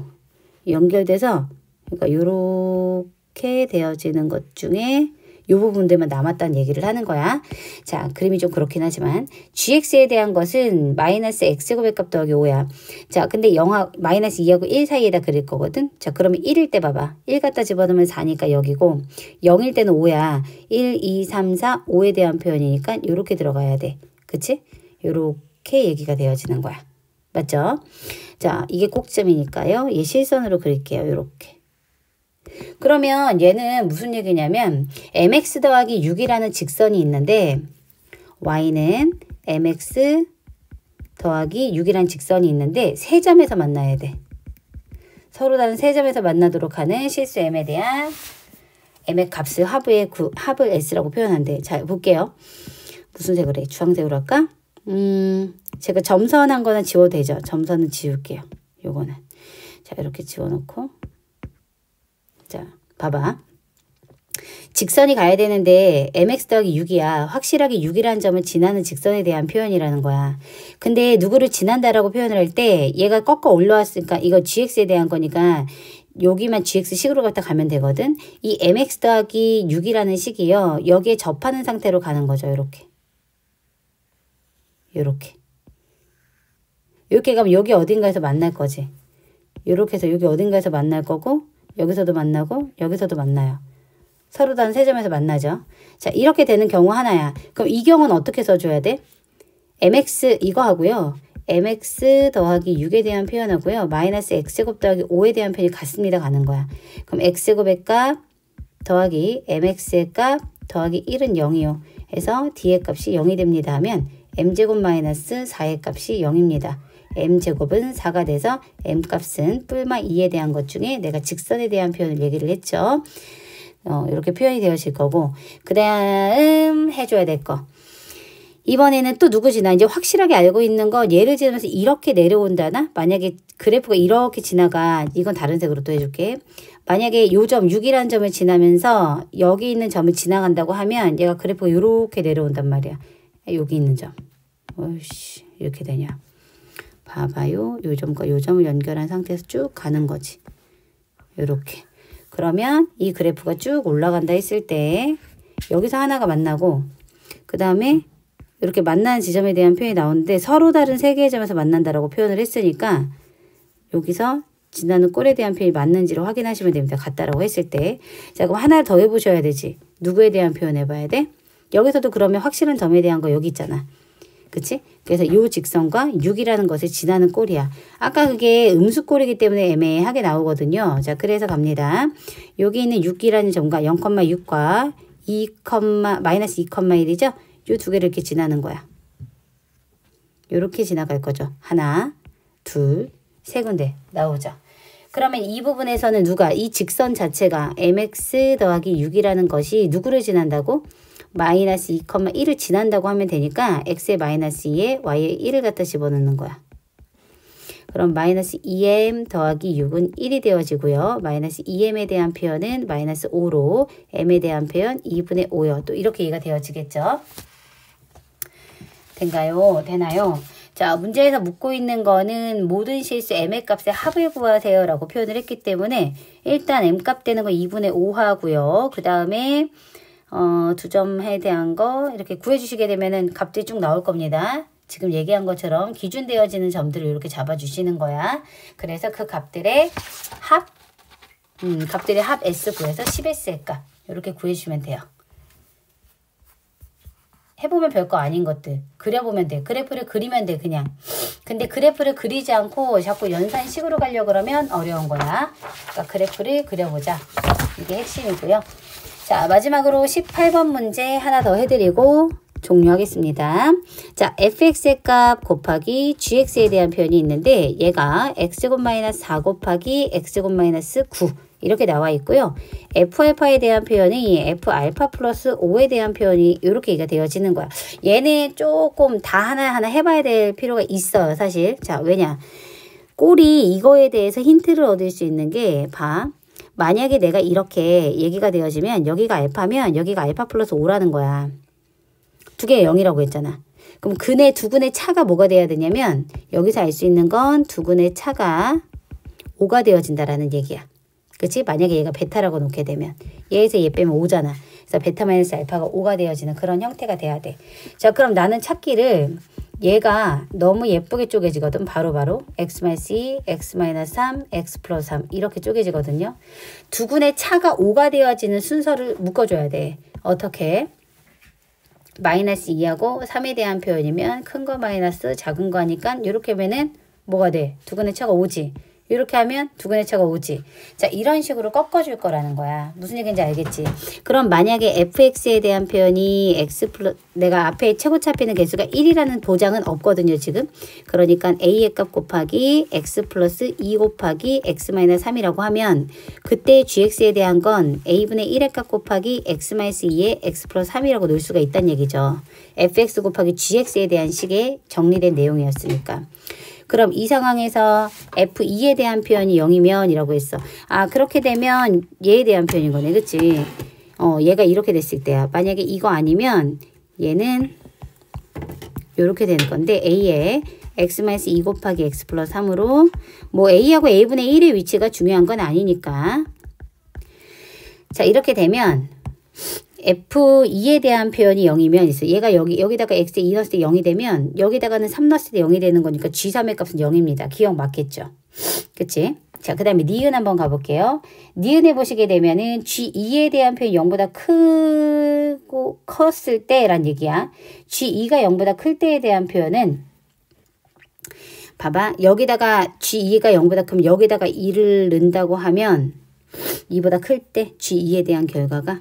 연결돼서 그러니까 요렇게 되어지는 것 중에 요 부분들만 남았다는 얘기를 하는 거야. 자, 그림이 좀 그렇긴 하지만 gx에 대한 것은 마이너스 x제곱의 값 더하기 5야. 자, 근데 0하, 마이너스 2하고 1 사이에다 그릴 거거든. 자, 그러면 1일 때 봐봐. 1 갖다 집어넣으면 4니까 여기고 0일 때는 5야. 1, 2, 3, 4, 5에 대한 표현이니까 요렇게 들어가야 돼. 그치? 요렇게 얘기가 되어지는 거야. 맞죠? 자, 이게 꼭점이니까요. 얘 실선으로 그릴게요. 요렇게. 그러면 얘는 무슨 얘기냐면 mx 더하기 6이라는 직선이 있는데 y는 mx 더하기 6이라는 직선이 있는데 세 점에서 만나야 돼. 서로 다른 세 점에서 만나도록 하는 실수 m에 대한 m의 값을 합을 s라고 표현한대. 자, 볼게요. 무슨 색으로 해? 주황색으로 할까? 제가 점선한 거는 지워도 되죠. 점선은 지울게요. 요거는. 자, 이렇게 지워놓고 자, 봐봐. 직선이 가야 되는데 mx 더하기 6이야. 확실하게 6이라는 점을 지나는 직선에 대한 표현이라는 거야. 근데 누구를 지난다라고 표현을 할 때 얘가 꺾어 올라왔으니까 이거 gx에 대한 거니까 여기만 gx식으로 갖다 가면 되거든. 이 mx 더하기 6이라는 식이요. 여기에 접하는 상태로 가는 거죠. 이렇게. 요렇게. 이렇게 가면 여기 어딘가에서 만날 거지. 요렇게 해서 여기 어딘가에서 만날 거고 여기서도 만나고 여기서도 만나요. 서로 다른 세 점에서 만나죠. 자, 이렇게 되는 경우 하나야. 그럼 이 경우는 어떻게 써줘야 돼? mx 이거 하고요. mx 더하기 6에 대한 표현하고요. 마이너스 x제곱 더하기 5에 대한 표현이 같습니다. 가는 거야. 그럼 x제곱의 값 더하기 mx의 값 더하기 1은 0이요. 해서 d의 값이 0이 됩니다 하면 m제곱 마이너스 4의 값이 0입니다. m제곱은 4가 돼서 m값은 뿔마 2에 대한 것 중에 내가 직선에 대한 표현을 얘기를 했죠. 이렇게 표현이 되어질 거고 그 다음 해줘야 될 거. 이번에는 또 누구지나 이제 확실하게 알고 있는 거 예를 들면서 이렇게 내려온다나 만약에 그래프가 이렇게 지나가 이건 다른 색으로 또 해줄게. 만약에 요 점 6이라는 점을 지나면서 여기 있는 점을 지나간다고 하면 얘가 그래프가 이렇게 내려온단 말이야. 여기 있는 점. 어이씨 이렇게 되냐. 봐봐요. 요 점과 요 점을 연결한 상태에서 쭉 가는 거지. 요렇게. 그러면 이 그래프가 쭉 올라간다 했을 때 여기서 하나가 만나고 그 다음에 이렇게 만나는 지점에 대한 표현이 나오는데 서로 다른 세 개의 점에서 만난다라고 표현을 했으니까 여기서 지나는 꼴에 대한 표현이 맞는지를 확인하시면 됩니다. 같다라고 했을 때. 자, 그럼 하나를 더 해보셔야 되지. 누구에 대한 표현 해봐야 돼? 여기서도 그러면 확실한 점에 대한 거 여기 있잖아. 그치? 그래서 이 직선과 6이라는 것을 지나는 꼴이야. 아까 그게 음수꼴이기 때문에 애매하게 나오거든요. 자, 그래서 갑니다. 여기 있는 6이라는 점과 0,6과 2, 마이너스 2,1이죠? 이 두 개를 이렇게 지나는 거야. 이렇게 지나갈 거죠. 하나, 둘, 세 군데 나오죠. 그러면 이 부분에서는 누가 이 직선 자체가 mx 더하기 6이라는 것이 누구를 지난다고? 마이너스 2,1을 지난다고 하면 되니까 x의 마이너스 2에 y의 1을 갖다 집어넣는 거야. 그럼 마이너스 2m 더하기 6은 1이 되어지고요. 마이너스 2m에 대한 표현은 마이너스 5로 m에 대한 표현 2분의 5요. 또 이렇게 이해가 되어지겠죠. 된가요? 되나요? 자, 문제에서 묻고 있는 거는 모든 실수 m의 값의 합을 구하세요 라고 표현을 했기 때문에 일단 m값 되는 거 2분의 5 하고요. 그 다음에 두 점에 대한 거 이렇게 구해주시게 되면은 값들이 쭉 나올 겁니다. 지금 얘기한 것처럼 기준되어지는 점들을 이렇게 잡아주시는 거야. 그래서 그 값들의 합 S 구해서 10S의 값 이렇게 구해주시면 돼요. 해보면 별거 아닌 것들 그려보면 돼. 그래프를 그리면 돼 그냥. 근데 그래프를 그리지 않고 자꾸 연산식으로 가려고 그러면 어려운 거야. 그러니까 그래프를 그려보자. 이게 핵심이고요. 자, 마지막으로 18번 문제 하나 더 해드리고 종료하겠습니다. 자, fx의 값 곱하기 gx에 대한 표현이 있는데 얘가 x제곱 마이너스 4 곱하기 x제곱 마이너스 9 이렇게 나와 있고요. F알파에 대한 표현이 F알파 플러스 5에 대한 표현이 이렇게 얘기가 되어지는 거야. 얘는 조금 다 하나하나 해봐야 될 필요가 있어요, 사실. 자, 왜냐? 꼴이 이거에 대해서 힌트를 얻을 수 있는 게, 봐. 만약에 내가 이렇게 얘기가 되어지면 여기가 알파면 여기가 알파 플러스 5라는 거야. 두 개가 0이라고 했잖아. 그럼 두 근의 차가 뭐가 돼야 되냐면 여기서 알 수 있는 건 두 근의 차가 5가 되어진다라는 얘기야. 그치? 만약에 얘가 베타라고 놓게 되면 얘에서 얘 빼면 5잖아. 그래서 베타 마이너스 알파가 5가 되어지는 그런 형태가 돼야 돼. 자, 그럼 나는 찾기를 얘가 너무 예쁘게 쪼개지거든. 바로바로 x-2, x-3, x 플러스 3 이렇게 쪼개지거든요. 두 군의 차가 5가 되어지는 순서를 묶어줘야 돼. 어떻게? 마이너스 2하고 3에 대한 표현이면 큰 거 마이너스 작은 거 하니까 이렇게 하면은 뭐가 돼? 두 군의 차가 5지. 이렇게 하면 두 근의 차가 5지. 자, 이런 식으로 꺾어줄 거라는 거야. 무슨 얘기인지 알겠지? 그럼 만약에 fx에 대한 표현이 내가 앞에 최고 차피는 개수가 1이라는 보장은 없거든요, 지금. 그러니까 a의 값 곱하기 x 플러스 2 곱하기 x 마이너스 3이라고 하면 그때 gx에 대한 건 a분의 1의 값 곱하기 x 마이너스 2의 x 플러스 3이라고 놓을 수가 있다는 얘기죠. fx 곱하기 gx에 대한 식의 정리된 내용이었으니까. 그럼 이 상황에서 F2에 대한 표현이 0이면 이라고 했어. 아, 그렇게 되면 얘에 대한 표현인 거네. 그치? 얘가 이렇게 됐을 때야. 만약에 이거 아니면 얘는 이렇게 되는 건데 A에 x-2 곱하기 x 플러스 3으로 뭐 A하고 A분의 1의 위치가 중요한 건 아니니까. 자, 이렇게 되면 F2에 대한 표현이 0이면 있어. 얘가 여기다가 x에 2 넣었을 때 0이 되면 여기다가는 3 넣었을 때 0이 되는 거니까 G3의 값은 0입니다. 기억 맞겠죠? 그치? 자, 그 다음에 니은 한번 가볼게요. 니은에 보시게 되면은 G2에 대한 표현이 0보다 컸을 때란 얘기야. G2가 0보다 클 때에 대한 표현은 봐봐. 여기다가 G2가 0보다 크면 여기다가 2를 넣는다고 하면 2보다 클 때 G2에 대한 결과가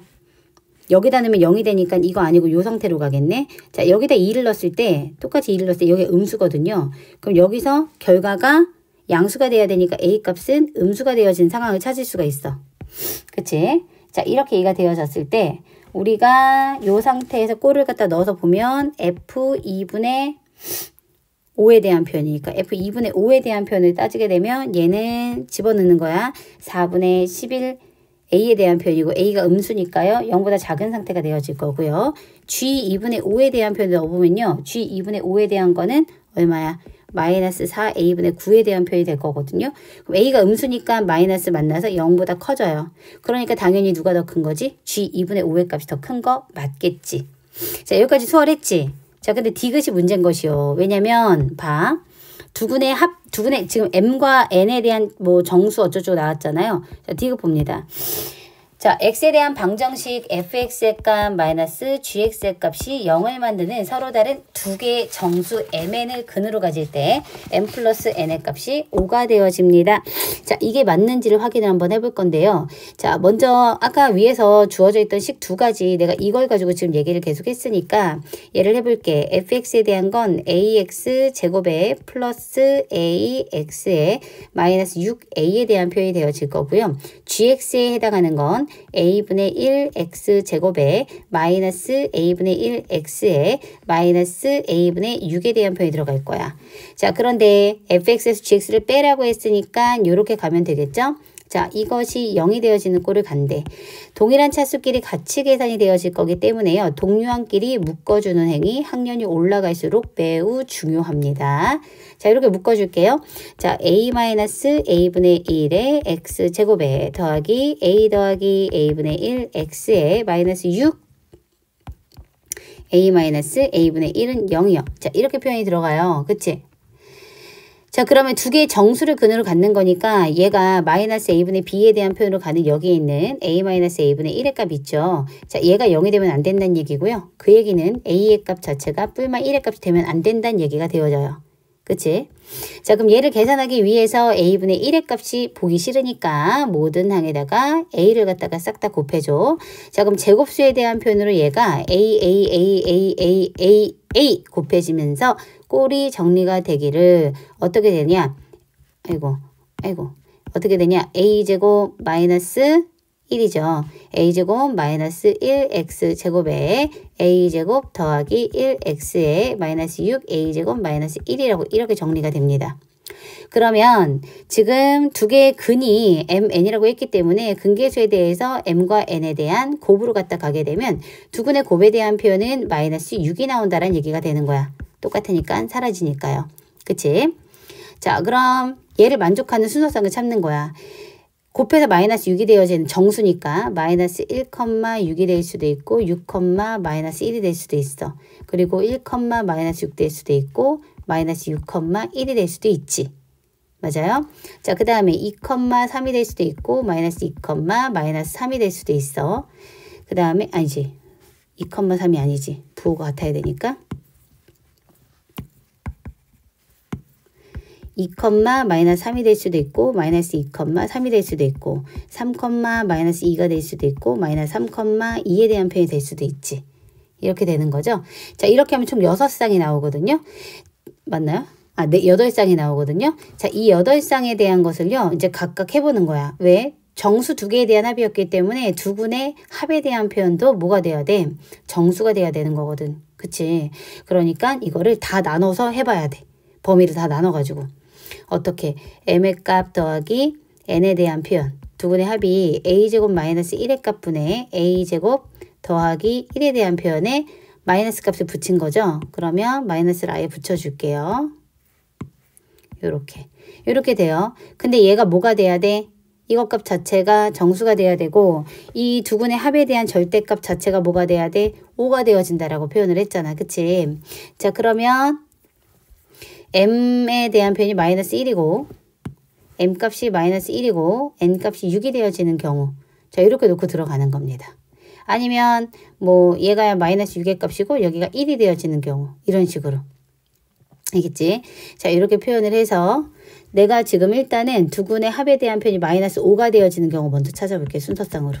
여기다 넣으면 0이 되니까 이거 아니고 요 상태로 가겠네. 자, 여기다 2를 넣었을 때 똑같이 2를 넣었을 때 여기 음수거든요. 그럼 여기서 결과가 양수가 돼야 되니까 A 값은 음수가 되어진 상황을 찾을 수가 있어. 그치? 자, 이렇게 얘가 되어졌을 때 우리가 요 상태에서 꼴을 갖다 넣어서 보면 F2분의 5에 대한 표현이니까 F2분의 5에 대한 표현을 따지게 되면 얘는 집어넣는 거야. 4분의 11 A에 대한 표현이고 A가 음수니까요. 0보다 작은 상태가 되어질 거고요. G2분의 5에 대한 표현을 넣어보면요. G2분의 5에 대한 거는 얼마야? 마이너스 4A분의 9에 대한 표현이 될 거거든요. 그럼 A가 음수니까 마이너스 만나서 0보다 커져요. 그러니까 당연히 누가 더 큰 거지? G2분의 5의 값이 더 큰 거 맞겠지. 자, 여기까지 수월했지? 자, 근데 디귿이 문제인 것이요. 왜냐면 봐. 두 근의 지금 m과 n에 대한 뭐 정수 어쩌고 나왔잖아요. 자, 디귿 봅니다. 자, x에 대한 방정식 fx의 값 마이너스 gx의 값이 0을 만드는 서로 다른 두 개의 정수 mn을 근으로 가질 때 m 플러스 n의 값이 5가 되어집니다. 자, 이게 맞는지를 확인을 한번 해볼 건데요. 자, 먼저 아까 위에서 주어져 있던 식 두 가지 내가 이걸 가지고 지금 얘기를 계속 했으니까 예를 해볼게. fx에 대한 건 ax 제곱에 플러스 ax에 마이너스 6a에 대한 표현이 되어질 거고요. gx에 해당하는 건 a분의 1 x제곱에 마이너스 a분의 1 x에 마이너스 a분의 6에 대한 표현이 들어갈 거야. 자, 그런데 fx에서 gx를 빼라고 했으니까 이렇게 가면 되겠죠? 자, 이것이 0이 되어지는 꼴을 간대. 동일한 차수끼리 같이 계산이 되어질 거기 때문에요. 동류항끼리 묶어주는 행위 학년이 올라갈수록 매우 중요합니다. 자, 이렇게 묶어줄게요. 자, a-a분의 1에 x제곱에 더하기 a 더하기 a분의 1 x에 마이너스 6 a-a분의 1은 0이요. 자, 이렇게 표현이 들어가요. 그치? 자, 그러면 두 개의 정수를 근으로 갖는 거니까 얘가 마이너스 a분의 b에 대한 표현으로 가는 여기에 있는 a-a분의 1의 값 있죠. 자, 얘가 0이 되면 안 된다는 얘기고요. 그 얘기는 a의 값 자체가 뿔마 1의 값이 되면 안 된다는 얘기가 되어져요. 그치? 자, 그럼 얘를 계산하기 위해서 a분의 1의 값이 보기 싫으니까 모든 항에다가 a를 갖다가 싹 다 곱해줘. 자, 그럼 제곱수에 대한 표현으로 얘가 a 곱해지면서 꼴이 정리가 되기를 어떻게 되냐? 아이고. 어떻게 되냐? a제곱 마이너스 1이죠. a제곱 마이너스 1x제곱에 a제곱 더하기 1x에 마이너스 6 a제곱 마이너스 1이라고 이렇게 정리가 됩니다. 그러면 지금 두 개의 근이 mn이라고 했기 때문에 근계수에 대해서 m과 n에 대한 곱으로 갖다 가게 되면 두 근의 곱에 대한 표현은 마이너스 6이 나온다는 얘기가 되는 거야. 똑같으니까 사라지니까요. 그치? 자, 그럼 얘를 만족하는 순서상을 찾는 거야. 곱해서 마이너스 6이 되어지는 정수니까 마이너스 1,6이 될 수도 있고 6, 마이너스 1이 될 수도 있어. 그리고 1, 마이너스 6 될 수도 있고 마이너스 6, 1이 될 수도 있지. 맞아요? 자, 그 다음에 2, 3이 될 수도 있고 마이너스 2, 마이너스 3이 될 수도 있어. 그 다음에 아니지. 2, 3이 아니지. 부호가 같아야 되니까. 2, 마이너스 3이 될 수도 있고 마이너스 2, 3이 될 수도 있고 3, 마이너스 2가 될 수도 있고 마이너스 3, 2에 대한 표현이 될 수도 있지. 이렇게 되는 거죠. 자, 이렇게 하면 총 6쌍이 나오거든요. 맞나요? 아, 네, 8쌍이 나오거든요. 자, 이 8쌍에 대한 것을요, 이제 각각 해보는 거야. 왜? 정수 두 개에 대한 합이었기 때문에 두 군의 합에 대한 표현도 뭐가 돼야 돼? 정수가 돼야 되는 거거든. 그치? 그러니까 이거를 다 나눠서 해봐야 돼. 범위를 다 나눠가지고. 어떻게? m의 값 더하기 n에 대한 표현. 두 군의 합이 a제곱 마이너스 1의 값분의 a제곱 더하기 1에 대한 표현에 마이너스 값을 붙인 거죠. 그러면 마이너스를 아예 붙여줄게요. 요렇게 돼요. 근데 얘가 뭐가 돼야 돼? 이것 값 자체가 정수가 돼야 되고 이 두 군의 합에 대한 절대값 자체가 뭐가 돼야 돼? 5가 되어진다라고 표현을 했잖아. 그치? 자, 그러면 m에 대한 표현이 마이너스 1이고 m 값이 마이너스 1이고 n 값이 6이 되어지는 경우 자, 이렇게 놓고 들어가는 겁니다. 아니면 뭐 얘가 마이너스 6의 값이고 여기가 1이 되어지는 경우 이런 식으로. 알겠지? 자, 이렇게 표현을 해서 내가 지금 일단은 두 군의 합에 대한 표현이 마이너스 5가 되어지는 경우 먼저 찾아볼게요. 순서상으로.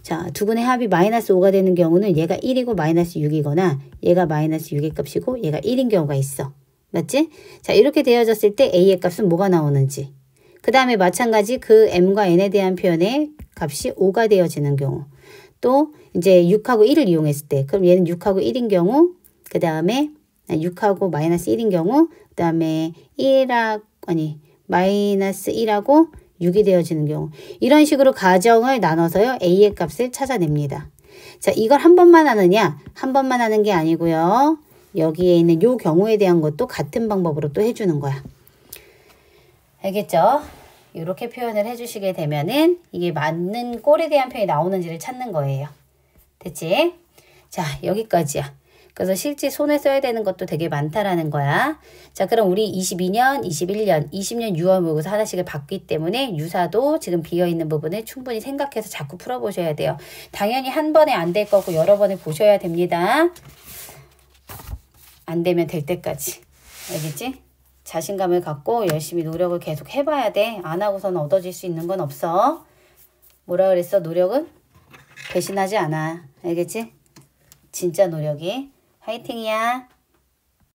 자, 두 군의 합이 마이너스 5가 되는 경우는 얘가 1이고 마이너스 6이거나 얘가 마이너스 6의 값이고 얘가 1인 경우가 있어. 맞지? 자, 이렇게 되어졌을 때 a의 값은 뭐가 나오는지. 그 다음에 마찬가지 그 m과 n에 대한 표현의 값이 5가 되어지는 경우. 또 이제 6하고 1을 이용했을 때 그럼 얘는 6하고 1인 경우 그 다음에 6하고 마이너스 1인 경우 그 다음에 마이너스 1하고 6이 되어지는 경우 이런 식으로 가정을 나눠서요 a의 값을 찾아냅니다. 자, 이걸 한 번만 하느냐? 한 번만 하는 게 아니고요. 여기에 있는 요 경우에 대한 것도 같은 방법으로 또 해주는 거야. 알겠죠? 이렇게 표현을 해주시게 되면은 이게 맞는 꼴에 대한 표현이 나오는지를 찾는 거예요. 됐지? 자, 여기까지야. 그래서 실제 손에 써야 되는 것도 되게 많다라는 거야. 자, 그럼 우리 22년, 21년, 20년 유어 모의고사 하나씩을 봤기 때문에 유사도 지금 비어있는 부분을 충분히 생각해서 자꾸 풀어보셔야 돼요. 당연히 한 번에 안 될 거고 여러 번을 보셔야 됩니다. 안 되면 될 때까지. 알겠지? 자신감을 갖고 열심히 노력을 계속 해봐야 돼. 안 하고서는 얻어질 수 있는 건 없어. 뭐라 그랬어? 노력은 배신하지 않아. 알겠지? 진짜 노력이. 화이팅이야.